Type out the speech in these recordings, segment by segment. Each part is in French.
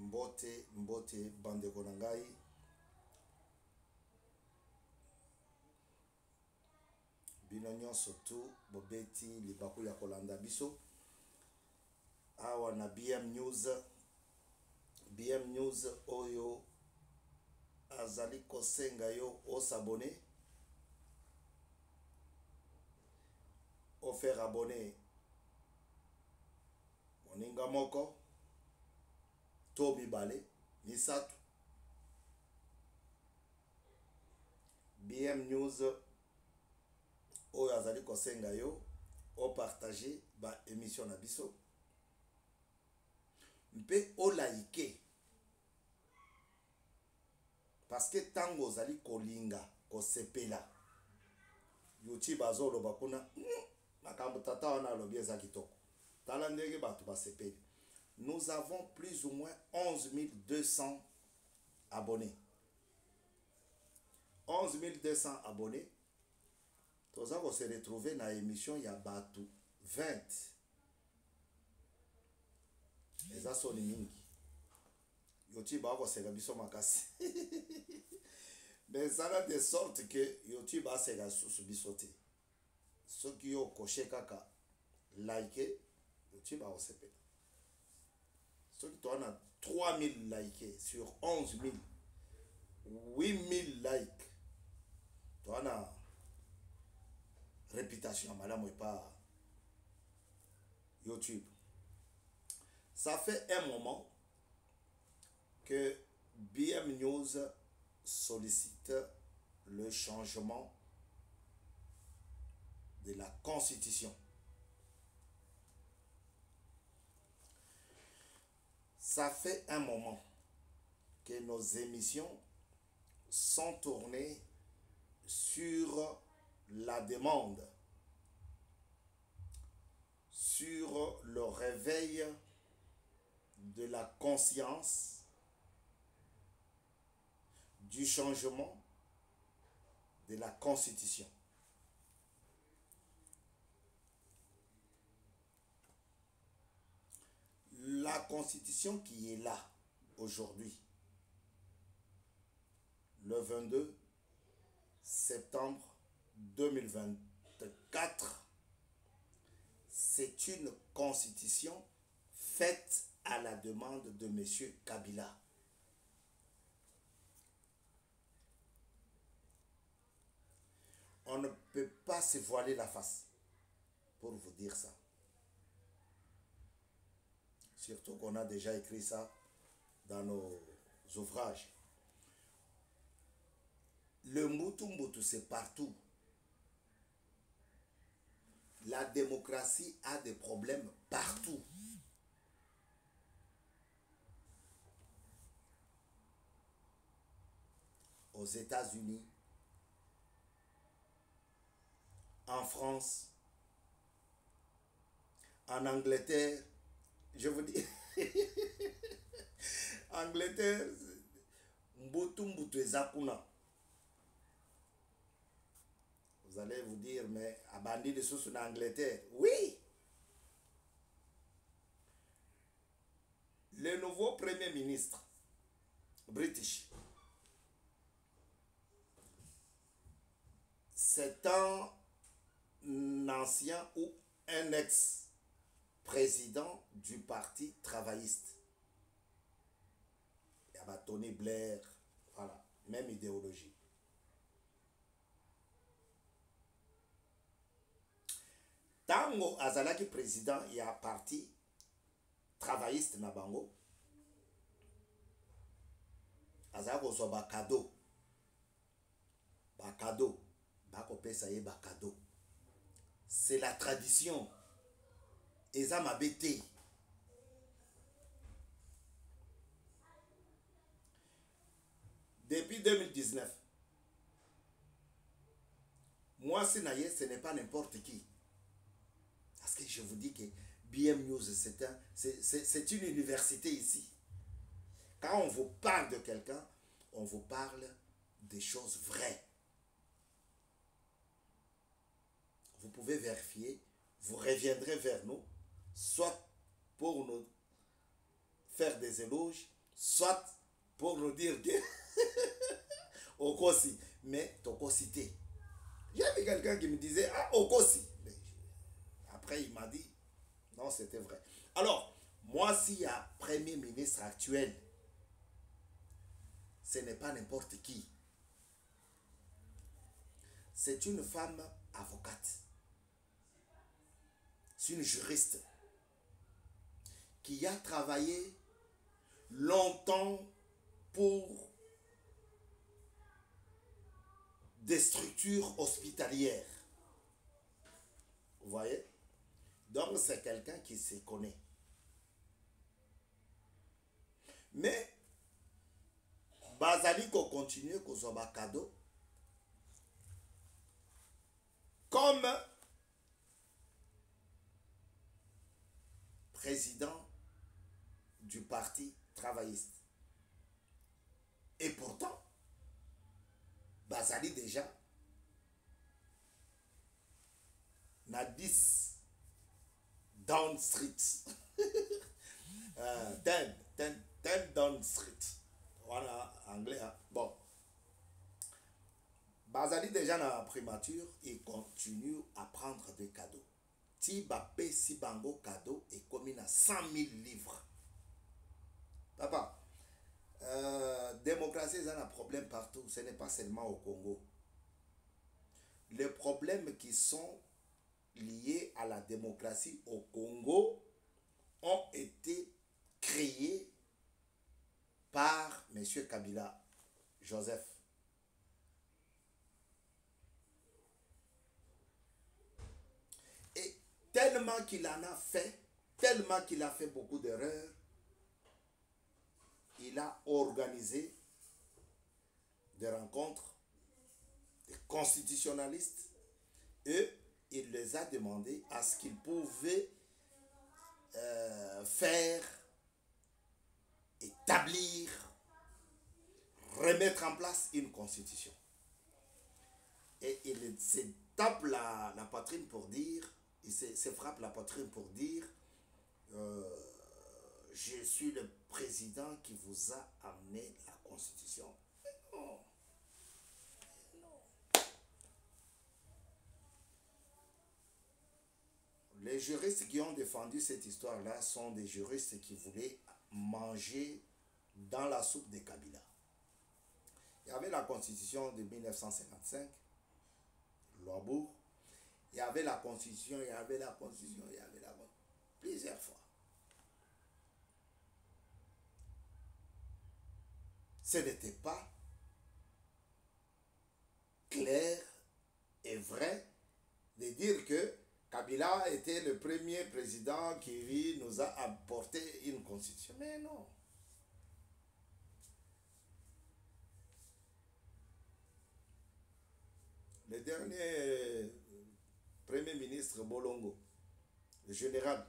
Mbote bandeko na ngai. Bino nyonso tu bobeti libaku ya kolanda biso awa na BM News oyo azali kosenga yo o s'abonner, o faire abonner moninga moko to mibale misatu. BM News oyo azali kosenga yo o partager ba émission na biso mpe o like, parce que tango ozali kolinga kosepela YouTube azoloba kuna makambo tata wana alobi eza kitoko tala ndenge bato basepeli. Nous avons plus ou moins 11 200 abonnés. 11 200 abonnés. Tous avons se retrouver dans l'émission ya batu 20. Eza soni mingi. YouTube a koseka biso makasi. Mais ça a de sorte que YouTube a seka susu biso te. Ceux qui ont coché kaka like, YouTube a osepela. Ceux qui ont 3000 likes sur 11 000, 8000 likes, tu as une réputation, madame, pas YouTube. Ça fait un moment que BM News sollicite le changement de la Constitution. Ça fait un moment que nos émissions sont tournées sur la demande, sur le réveil de la conscience, du changement de la Constitution. La Constitution qui est là aujourd'hui, le 22 septembre 2024, c'est une constitution faite à la demande de M. Kabila. On ne peut pas se voiler la face pour vous dire ça. Surtout qu'on a déjà écrit ça dans nos ouvrages. Le Mbutu, c'est partout. La démocratie a des problèmes partout. Aux États-Unis, en France, en Angleterre, je vous dis, Angleterre, Mbutu ezakuna. Vous allez vous dire, mais abandi de sous en Angleterre. Oui! Le nouveau premier ministre british, c'est un ancien ou un ex-président du parti travailliste. Il y a Tony Blair, voilà, même idéologie. Tango azalaki président, il y a un parti travailliste na bango. Azako so ba cadeau. Ba cadeau. Bako pesa ye ba cadeau. C'est la tradition. Eza mabete. Depuis 2019, moi Sinaye, ce n'est pas n'importe qui. Parce que je vous dis que BM News, c'est une université ici. Quand on vous parle de quelqu'un, on vous parle des choses vraies. Vous pouvez vérifier, vous reviendrez vers nous, soit pour nous faire des éloges, soit pour nous dire que Okosi, mais Tokosité. J'ai vu quelqu'un qui me disait, ah, Okosi. Mais après, il m'a dit, non, c'était vrai. Alors, moi, s'il y a Premier ministre actuel, ce n'est pas n'importe qui. C'est une femme avocate. C'est une juriste qui a travaillé longtemps pour des structures hospitalières. Vous voyez? Donc c'est quelqu'un qui se connaît. Mais Bazali ko continue kozwa cadeau comme président du parti travailliste. Et pourtant, Bazali déjà na 10 Down Street. 10 Down Street. Voilà, anglais. Hein? Bon. Bazali déjà dans la primature, il continue à prendre des cadeaux. Tibapé si bango cadeau et comme à 100 000 livres. Papa, démocratie, c'est un problème partout. Ce n'est pas seulement au Congo. Les problèmes qui sont liés à la démocratie au Congo ont été créés par M. Kabila Joseph. Et tellement qu'il en a fait, tellement qu'il a fait beaucoup d'erreurs, il a organisé des rencontres des constitutionnalistes et il les a demandé à ce qu'ils pouvaient faire, établir, remettre en place une constitution. Et il se tape la poitrine pour dire, il se frappe la poitrine pour dire, je suis le président qui vous a amené la constitution. Non. Non. Les juristes qui ont défendu cette histoire-là sont des juristes qui voulaient manger dans la soupe de Kabila. Il y avait la constitution de 1955, Loabourg. Il y avait la constitution, il y avait la constitution, il y avait la constitution. Plusieurs fois. Ce n'était pas clair et vrai de dire que Kabila était le premier président qui nous a apporté une constitution. Mais non. Le dernier premier ministre Bolongo, le général,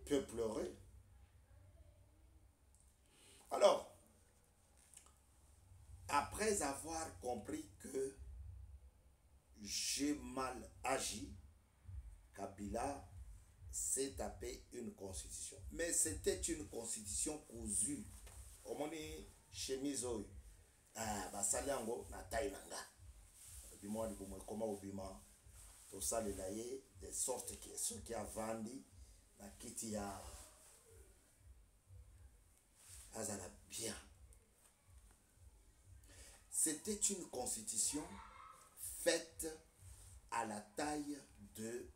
peut pleurer. Alors, après avoir compris que j'ai mal agi, Kabila s'est tapé une constitution. Mais c'était une constitution cousue. Au moins, chemise, basalango na tainanga. Bimo di comment obima to salela ye de sorte que ceux qui a vendu na kiti ya azala bien. C'était une constitution faite à la taille de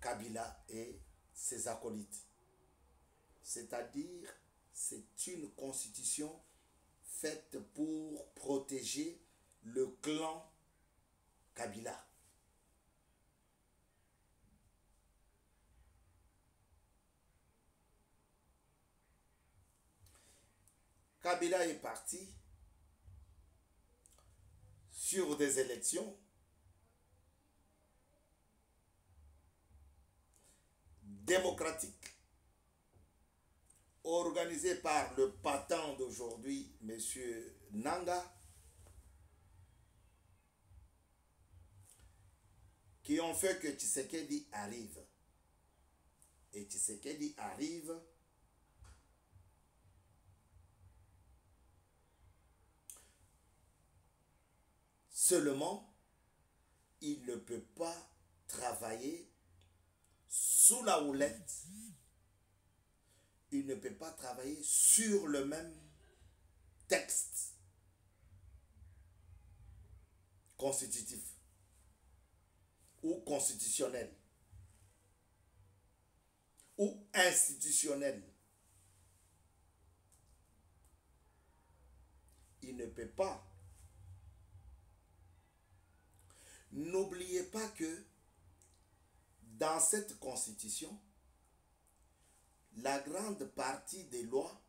Kabila et ses acolytes. C'est-à-dire, c'est une constitution faite pour protéger le clan Kabila. Kabila est parti sur des élections démocratiques organisées par le patron d'aujourd'hui, M. Nanga, qui ont fait que Tshisekedi arrive. Et Tshisekedi arrive Seulement, il ne peut pas travailler sous la houlette. Il ne peut pas travailler sur le même texte constitutif ou constitutionnel ou institutionnel. Il ne peut pas. N'oubliez pas que dans cette constitution, la grande partie des lois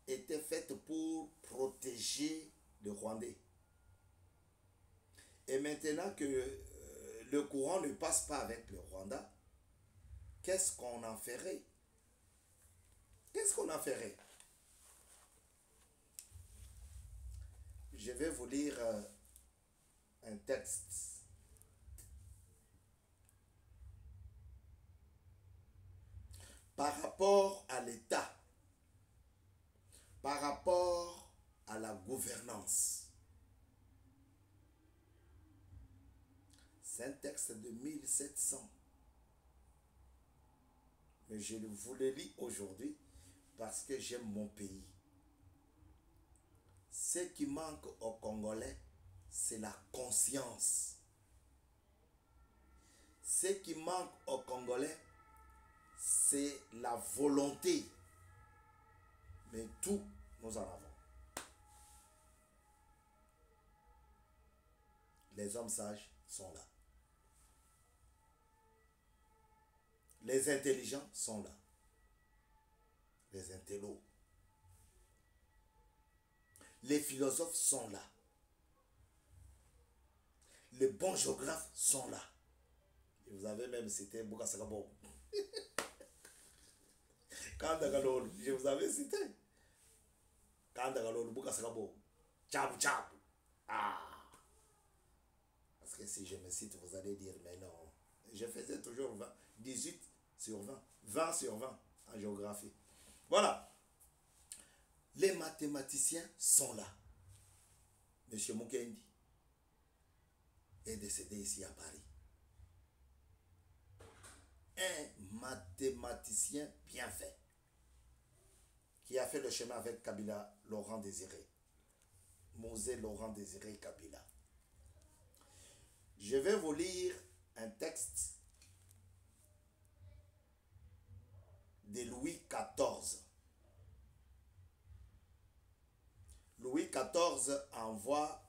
était faite pour protéger le Rwandais. Et maintenant que le courant ne passe pas avec le Rwanda, qu'est-ce qu'on en ferait? Qu'est-ce qu'on en ferait? Je vais vous lire un texte. Par rapport à l'État, par rapport à la gouvernance. C'est un texte de 1700. Mais je vous le lis aujourd'hui parce que j'aime mon pays. Ce qui manque aux Congolais, c'est la conscience. Ce qui manque aux Congolais, c'est la volonté. Mais tout, nous en avons. Les hommes sages sont là. Les intelligents sont là. Les intellos. Les philosophes sont là. Les bons géographes sont là. Et vous avez même cité Bouka Sakabo. Kandagalol, je vous avais cité. Kandagalol, Bouka Sakabo. Tchabou tchabou. Ah. Parce que si je me cite, vous allez dire, mais non. Je faisais toujours 20, 18 sur 20. 20 sur 20 en géographie. Voilà. Les mathématiciens sont là. Monsieur Mukendi est décédé ici à Paris. Un mathématicien bien fait, qui a fait le chemin avec Kabila, Laurent Désiré. Mosé Laurent Désiré Kabila. Je vais vous lire un texte de Louis XIV. Louis XIV envoie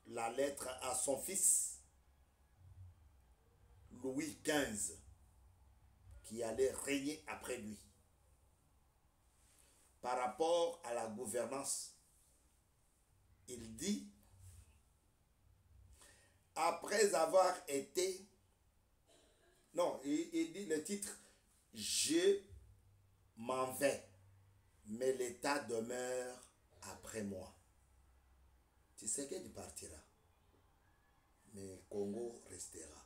la lettre à son fils Louis XV, qui allait régner après lui. Par rapport à la gouvernance, il dit, après avoir été... Non, il dit le titre, je m'en vais, mais l'État demeure après moi. Tu sais qu'il partira, mais Congo restera.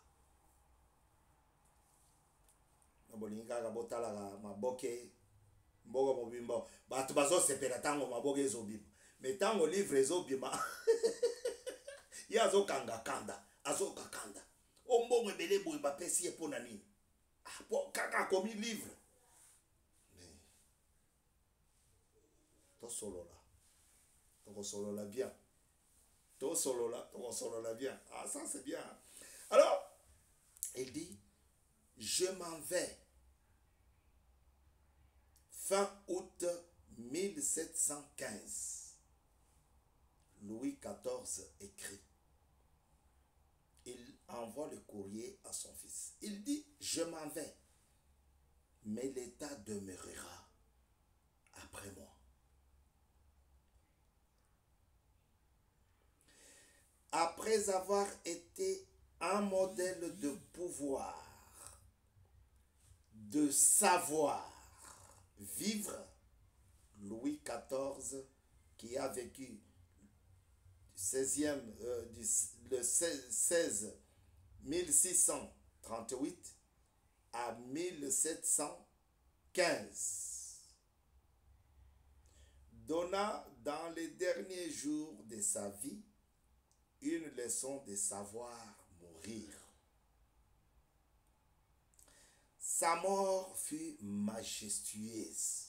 Bolinga botala maboke mbogo mobimba batu bazo sepela tango maboke ezobima mais tango livre ezobima ya zo kanga kanda azo kakanda ombongo ebele boye bapesi ye pona nini ah po kaka komi livre mais to solola bien to solola bien. Ah ça c'est bien. Alors il dit, je m'en vais. Fin août 1715, Louis XIV écrit. Il envoie le courrier à son fils. Il dit, je m'en vais, mais l'État demeurera après moi. Après avoir été un modèle de pouvoir, de savoir vivre, Louis XIV, qui a vécu le 16 1638 à 1715, donna dans les derniers jours de sa vie une leçon de savoir mourir. Sa mort fut majestueuse.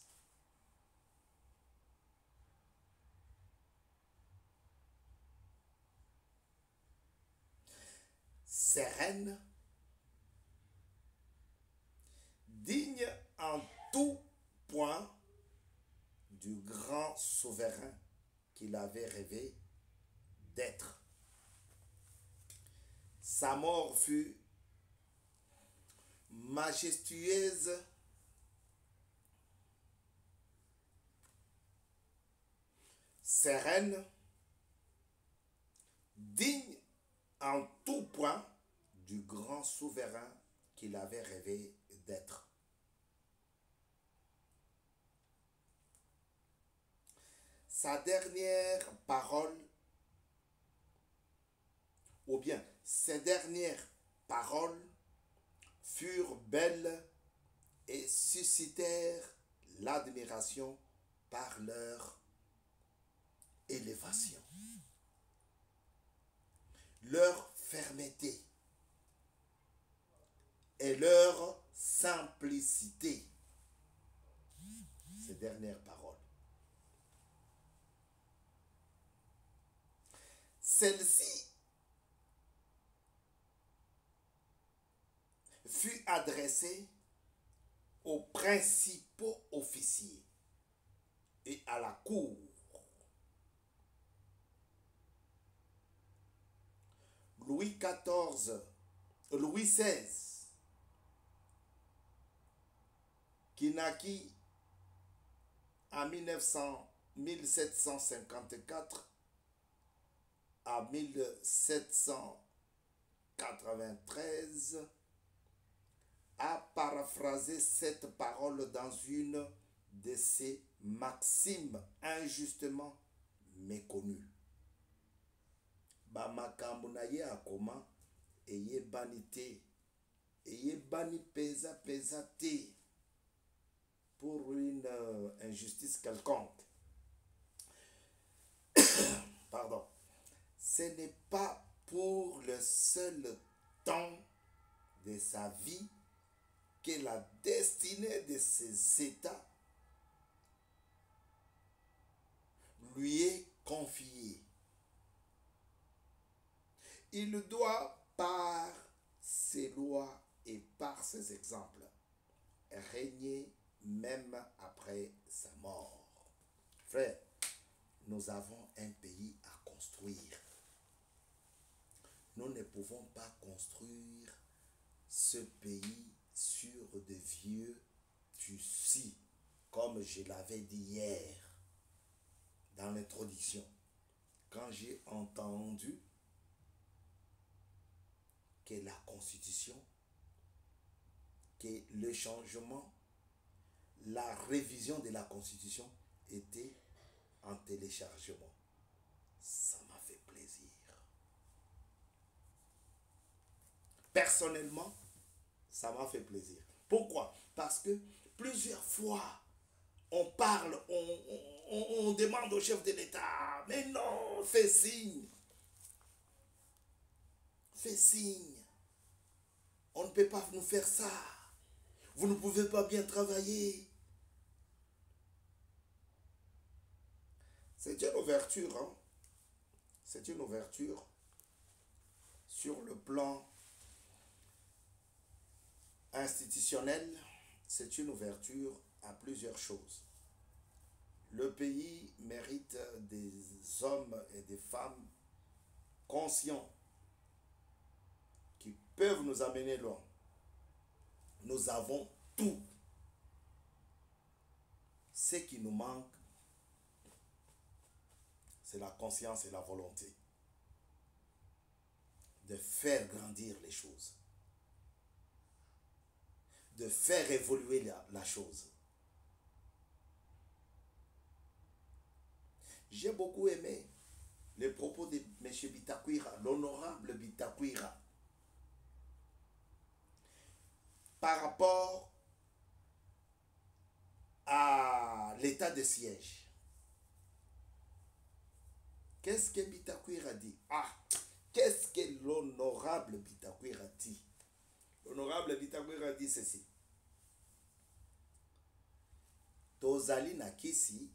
Sereine, digne en tout point du grand souverain qu'il avait rêvé d'être. Sa mort fut majestueuse, sereine, digne en tout point du grand souverain qu'il avait rêvé d'être. Sa dernière parole, ou bien ses dernières paroles, furent belles et suscitèrent l'admiration par leur élévation, leur fermeté et leur simplicité. Ces dernières paroles. Celle-ci fut adressée aux principaux officiers et à la cour. Louis XVI, qui naquit en 1754 à 1793, a paraphrasé cette parole dans une de ses maximes injustement méconnues. Bamakambo na ye akoma eyebani te, eyebani pesa te pour une injustice quelconque. Pardon. Ce n'est pas pour le seul temps de sa vie que la destinée de ces États lui est confiée. Il doit, par ses lois et par ses exemples, régner même après sa mort. Frère, nous avons un pays à construire. Nous ne pouvons pas construire ce pays sur de vieux tissus, comme je l'avais dit hier dans l'introduction, quand j'ai entendu que la Constitution, que le changement, la révision de la Constitution était en téléchargement. Ça m'a fait plaisir. Personnellement, ça m'a fait plaisir. Pourquoi? Parce que plusieurs fois, on parle, on demande au chef de l'État, mais non, fais signe. Fais signe. On ne peut pas nous faire ça. Vous ne pouvez pas bien travailler. C'est une ouverture, hein? C'est une ouverture sur le plan institutionnel. C'est une ouverture à plusieurs choses. Le pays mérite des hommes et des femmes conscients qui peuvent nous amener loin. Nous avons tout. Ce qui nous manque, c'est la conscience et la volonté de faire grandir les choses, de faire évoluer la chose. J'ai beaucoup aimé les propos de M. Bitakwira, l'honorable Bitakwira, par rapport à l'état de siège. Qu'est-ce que Bitakwira dit? Ah, qu'est-ce que l'honorable Bitakwira dit? L'honorable Bitakwira dit ceci. Tozali na kisi,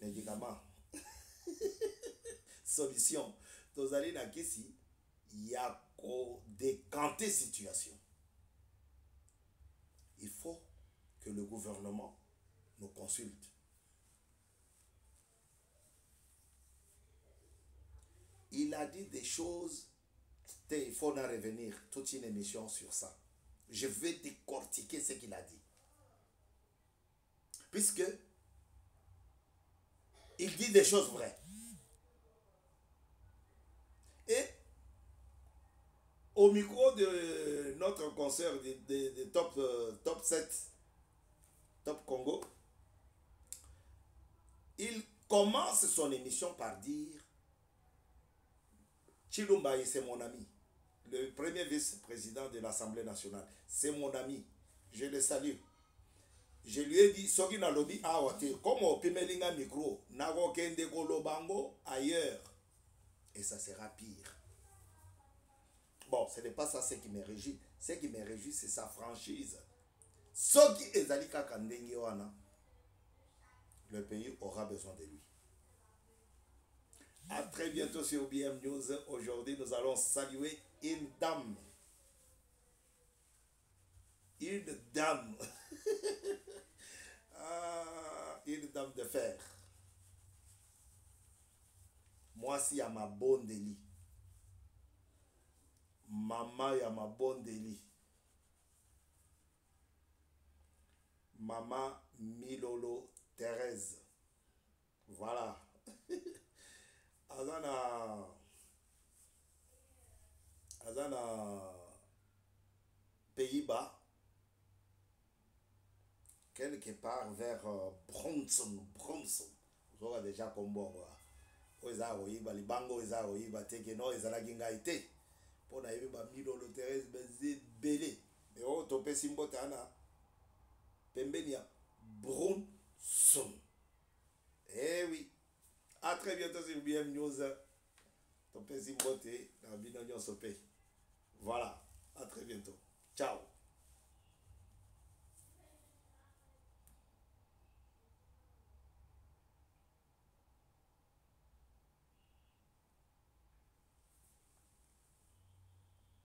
médicament, solution. Tozali na kisi, ya ko décanter situation. Il faut que le gouvernement nous consulte. Il a dit des choses, il faut en revenir, toute une émission sur ça. Je vais décortiquer ce qu'il a dit. Puisque il dit des choses vraies. Et au micro de notre concert de top 7, Top Congo, il commence son émission par dire Chilumba, c'est mon ami. Le premier vice-président de l'Assemblée nationale. C'est mon ami. Je le salue. Je lui ai dit, Soki na lobby awate, comme au pimelinga micro, nago kende kolobango ailleurs. Et ça sera pire. Bon, ce n'est pas ça ce qui me réjouit. Ce qui me réjouit, c'est sa franchise. Soki ezalika kandengi wana, le pays aura besoin de lui. À très bientôt sur OBM News. Aujourd'hui, nous allons saluer une dame. Une dame. Ah, une dame de fer. Moi, si à ma bonne délit. Maman ya ma bonne délit. Maman Milolo Thérèse. Voilà. Azana Pays-Bas, quelque part vers Bronson. Vous aurez déjà comme bon. Oza oyiba libango oza oyiba teke no ezala ginga ite. Pona yebe ba Milolo Thérèse beze belé. Et o topé simbote ana pembeni ya Bronson. Eh oui. À très bientôt sur BM News. Topé simbote na bino nyonso pe.